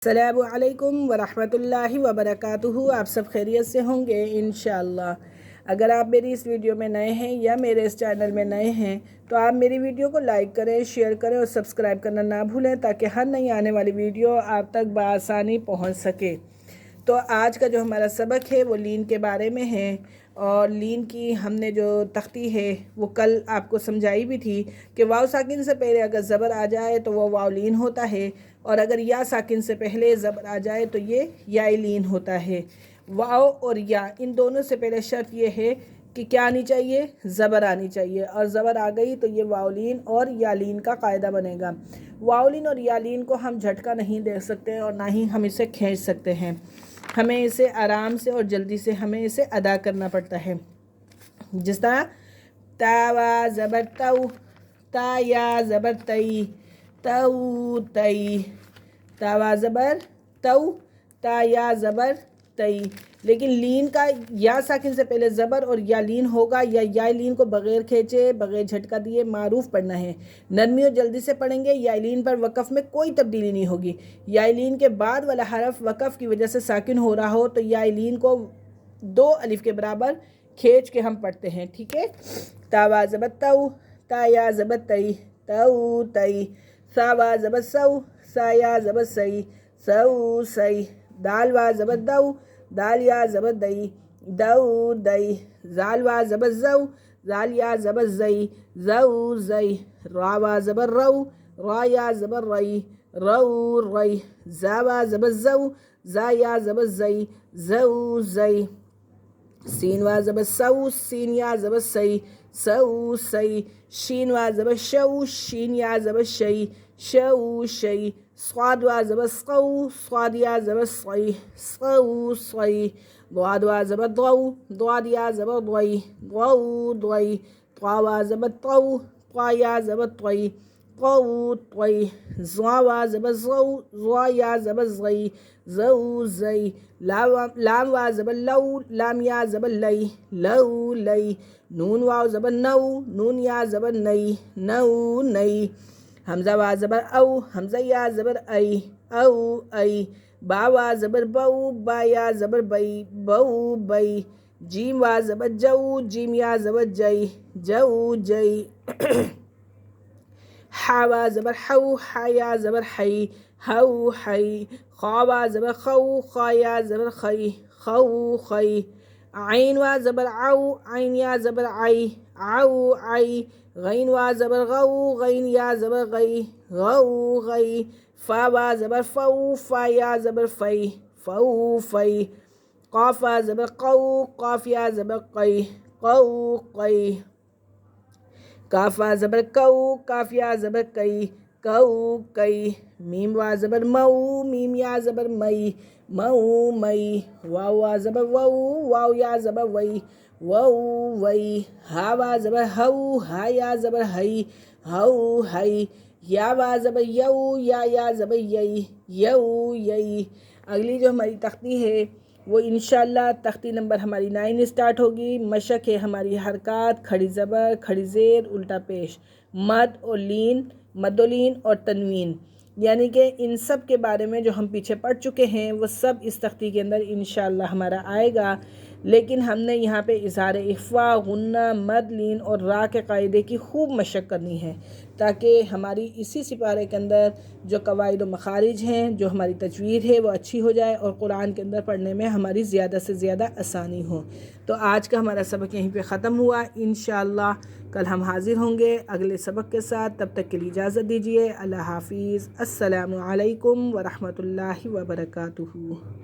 السلام علیکم ورحمۃ اللہ وبرکاتہ۔ آپ سب خیریت سے ہوں گے انشاءاللہ۔ اگر آپ میری اس ویڈیو میں نئے ہیں یا میرے اس چینل میں نئے ہیں تو آپ میری ویڈیو کو لائک کریں، شیئر کریں اور سبسکرائب کرنا نہ بھولیں تاکہ ہر نئی آنے والی ویڈیو آپ تک بآسانی پہنچ سکے۔ تو آج کا جو ہمارا سبق ہے وہ لین کے بارے میں ہے، اور لین کی ہم نے جو تختی ہے وہ کل آپ کو سمجھائی بھی تھی کہ واو ساکن سے پہلے اگر زبر آ جائے تو وہ واو لین ہوتا ہے، اور اگر یا ساکن سے پہلے زبر آ جائے تو یہ یا لین ہوتا ہے۔ واو اور یا ان دونوں سے پہلے شرط یہ ہے کہ کیا آنی چاہیے؟ زبر آنی چاہیے، اور زبر آ گئی تو یہ واو لین اور یا لین کا قاعدہ بنے گا۔ واو لین اور یا لین کو ہم جھٹکا نہیں دے سکتے اور نہ ہی ہم اسے کھینچ سکتے ہیں، ہمیں اسے آرام سے اور جلدی سے ہمیں اسے ادا کرنا پڑتا ہے۔ جس طرح تا وا زبر تو، تا یا زبر تئی، تو تئی، تا وا زبر تو، تا یا زبر تئی۔ لیکن لین کا یا ساکن سے پہلے زبر اور یا لین ہوگا، یا لین کو بغیر کھینچے بغیر جھٹکا دیے معروف پڑھنا ہے۔ نرمی اور جلدی سے پڑھیں گے، یا لین پر وقف میں کوئی تبدیلی نہیں ہوگی۔ یا لین کے بعد والا حرف وقف کی وجہ سے ساکن ہو رہا ہو تو یا لین کو 2 الف کے برابر کھینچ کے ہم پڑھتے ہیں، ٹھیک ہے۔ تا وا زبر تو، تا یا زبر تئی، تو تئی۔ سا وا زبر سو، سا یا زبر سئی، سو سئی۔ دال وا زبر دو، دال یا زبر دئی، دو دئی۔ زال وا زبر زو، زال یا زبر زئی، زو زئی۔ را وا زبر رو، را یا زبر رئی، رو رئی۔ زا وا زبر زو، زا یا زبر زئی، زو زئی۔ سین وا زبر سو، سین یا زبر سئی، سو سئی۔ شین وا زبر شو، شین یا زبر شئی، شو شئی۔ صاد وا زبر سقو، صاد یا زبر صئی، سقو صئی۔ ضاد وا زبر ضو، ضاد یا زبر ضئی، ضو ضئی۔ طا وا زبر طو، طا یا زبر طئی، طو طئی۔ ضا وا زبر ضو، ضا یا زبر ضئی، ضو ضئی۔ لام وا زبر لو، لام یا زبر لئی، لو لئی۔ نون واو زبر نو، نون یا زبر نئی، نو نئی۔ حمزہ وا زبر او، حمزہ یا زبر ای، او ای۔ با وا زبر بو، با یا زبر بئی، بو بئی۔ جیم وا زبر جو، جیم یا زبر جئی، جو جئی۔ حا وا زبر حو، حا یا زبر حئی، حو حئی۔ خا وا زبر خو، خا یا زبر خئی، خو خئی۔ عین وا زبر عو، عین یا زبر عئی، عو عئی۔ غین وا زبر غو، غین یا زبر غئی، غو غئی۔ فا وا زبر فو، فا یا زبر فئی، فو فئی۔ قاف وا زبر قو، قاف یا زبر قئی، قو قئی۔ کاف وا زبر کو، کاف یا زبر کئی، کو کئی۔ میم وا زبر مو، میم یا زبر مئی، مو مئی۔ واو وا زبر وو، واو یا زبر وئی، وو وئی۔ ہا وا زبر ہو، ہا یا زبر ہئی، ہو ہئی۔ یا وا زبر یو، یا زبر یئی، یو یئی۔ اگلی جو ہماری تختی ہے وہ انشاءاللہ تختی نمبر ہماری 9 اسٹارٹ ہوگی۔ مشق ہے ہماری حرکات، کھڑی زبر، کھڑی زیر، الٹا پیش، مد اور لین، مد و لین اور تنوین، یعنی کہ ان سب کے بارے میں جو ہم پیچھے پڑھ چکے ہیں وہ سب اس تختی کے اندر انشاءاللہ ہمارا آئے گا، لیکن ہم نے یہاں پہ اظہار اخفا، غنہ، مد، لین اور را کے قاعدے کی خوب مشق کرنی ہے، تاکہ ہماری اسی سپارے کے اندر جو قواعد و مخارج ہیں، جو ہماری تجوید ہے وہ اچھی ہو جائے اور قرآن کے اندر پڑھنے میں ہماری زیادہ سے زیادہ آسانی ہو۔ تو آج کا ہمارا سبق یہیں پہ ختم ہوا۔ انشاءاللہ کل ہم حاضر ہوں گے اگلے سبق کے ساتھ، تب تک کے لیے اجازت دیجیے۔ اللہ حافظ۔ السلام علیکم ورحمۃ اللہ وبرکاتہ۔